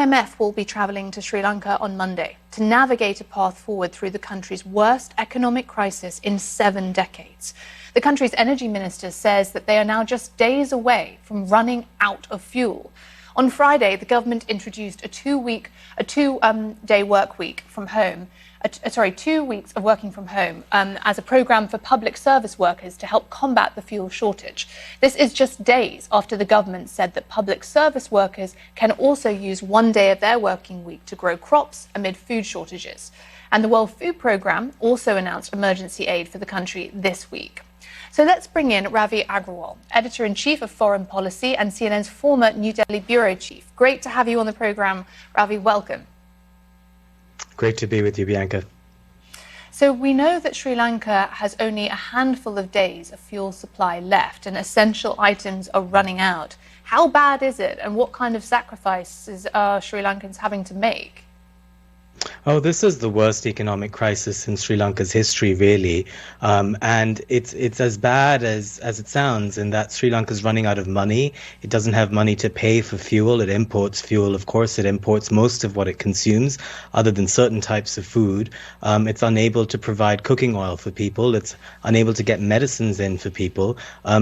IMF will be travelling to Sri Lanka on Monday to navigate a path forward through the country's worst economic crisis in 7 decades. The country's energy minister says that they are now just days away from running out of fuel. On Friday, the government introduced a 2-day work week from home. 2 weeks of working from home as a programme for public service workers to help combat the fuel shortage. This is just days after the government said that public service workers can also use 1 day of their working week to grow crops amid food shortages. And the World Food Programme also announced emergency aid for the country this week. So let's bring in Ravi Agrawal, Editor-in-Chief of Foreign Policy and CNN's former New Delhi Bureau Chief. Great to have you on the programme. Ravi, welcome. Great to be with you, Bianca. So we know that Sri Lanka has only a handful of days of fuel supply left and essential items are running out. How bad is it, and what kind of sacrifices are Sri Lankans having to make? Oh, this is the worst economic crisis in Sri Lanka's history, really. And it's as bad as it sounds, in that Sri Lanka's running out of money. It doesn't have money to pay for fuel. It imports fuel, of course. It imports most of what it consumes, other than certain types of food. It's unable to provide cooking oil for people. It's unable to get medicines in for people.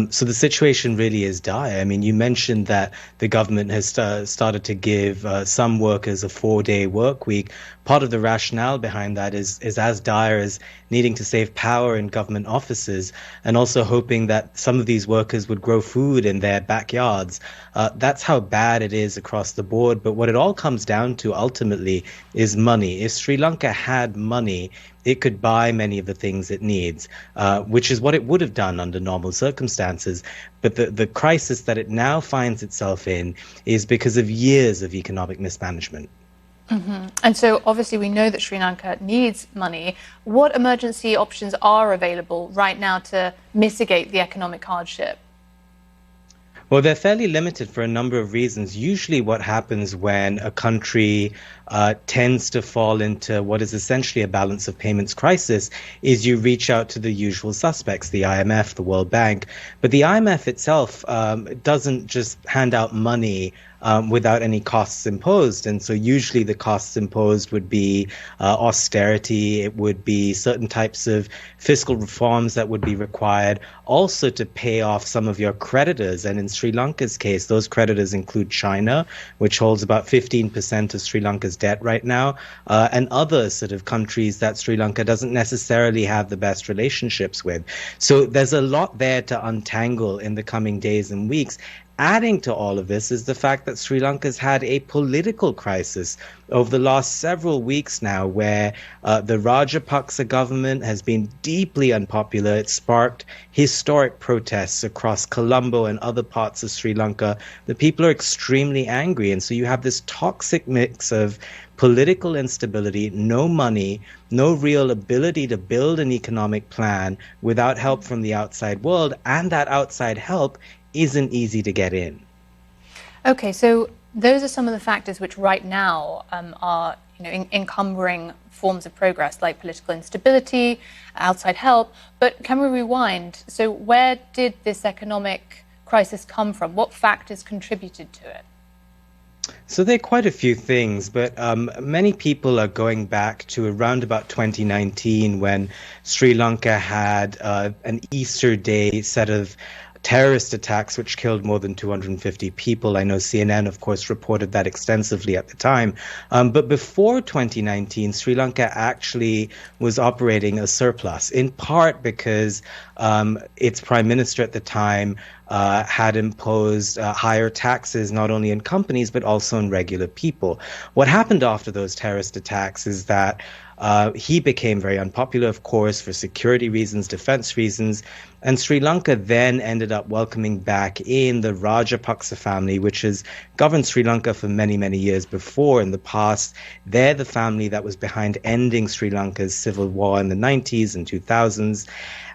So the situation really is dire. I mean, you mentioned that the government has started to give some workers a 4-day work week. Part of the rationale behind that is as dire as needing to save power in government offices, and also hoping that some of these workers would grow food in their backyards. That's how bad it is across the board. But what it all comes down to ultimately is money. If Sri Lanka had money, it could buy many of the things it needs, which is what it would have done under normal circumstances. But the crisis that it now finds itself in is because of years of economic mismanagement. Mm-hmm. And so obviously we know that Sri Lanka needs money. What emergency options are available right now to mitigate the economic hardship? Well, they're fairly limited for a number of reasons. Usually what happens when a country tends to fall into what is essentially a balance of payments crisis is you reach out to the usual suspects, the IMF, the World Bank. But the IMF itself doesn't just hand out money without any costs imposed. And so usually the costs imposed would be austerity, it would be certain types of fiscal reforms that would be required, also to pay off some of your creditors. And in Sri Lanka's case, those creditors include China, which holds about 15% of Sri Lanka's debt right now, and other sort of countries that Sri Lanka doesn't necessarily have the best relationships with. So there's a lot there to untangle in the coming days and weeks. Adding to all of this is the fact that Sri Lanka's had a political crisis over the last several weeks now, where the Rajapaksa government has been deeply unpopular. It sparked historic protests across Colombo and other parts of Sri Lanka. The people are extremely angry, and so you have this toxic mix of political instability, no money, no real ability to build an economic plan without help from the outside world, and that outside help isn't easy to get in. Okay, so those are some of the factors which right now are encumbering forms of progress, like political instability, outside help. But can we rewind? So where did this economic crisis come from? What factors contributed to it? So there are quite a few things, but many people are going back to around about 2019, when Sri Lanka had an Easter Day set of terrorist attacks which killed more than 250 people. I know CNN, of course, reported that extensively at the time. But before 2019, Sri Lanka actually was operating a surplus, in part because its prime minister at the time had imposed higher taxes, not only in companies, but also on regular people. What happened after those terrorist attacks is that he became very unpopular, of course, for security reasons, defense reasons, and Sri Lanka then ended up welcoming back in the Rajapaksa family, which has governed Sri Lanka for many, many years before. In the past, they're the family that was behind ending Sri Lanka's civil war in the 90s and 2000s.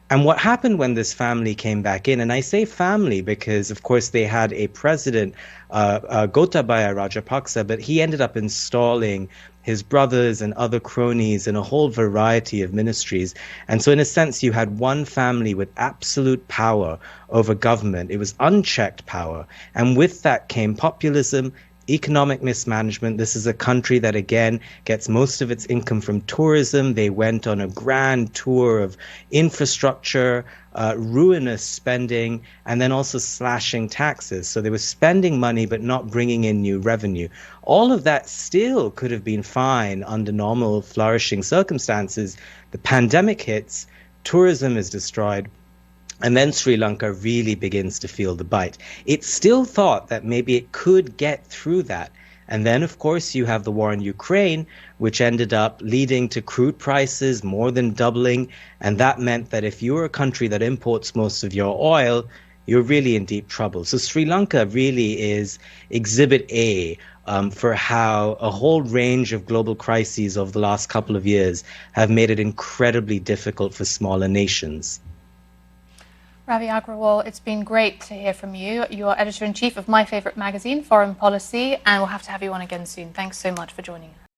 And what happened when this family came back in, and I say family because, of course, they had a president, Gotabaya Rajapaksa, but he ended up installing his brothers and other cronies in a whole variety of ministries. And so in a sense, you had one family with absolute power over government. It was unchecked power. And with that came populism, economic mismanagement. This is a country that, again, gets most of its income from tourism. They went on a grand tour of infrastructure, ruinous spending, and then also slashing taxes. So they were spending money but not bringing in new revenue. All of that still could have been fine under normal, flourishing circumstances. The pandemic hits, tourism is destroyed, and then Sri Lanka really begins to feel the bite. It still thought that maybe it could get through that. And then, of course, you have the war in Ukraine, which ended up leading to crude prices more than doubling. And that meant that if you're a country that imports most of your oil, you're really in deep trouble. So Sri Lanka really is exhibit A for how a whole range of global crises over the last couple of years have made it incredibly difficult for smaller nations. Ravi Agrawal, it's been great to hear from you. You're editor-in-chief of my favorite magazine, Foreign Policy, and we'll have to have you on again soon. Thanks so much for joining us.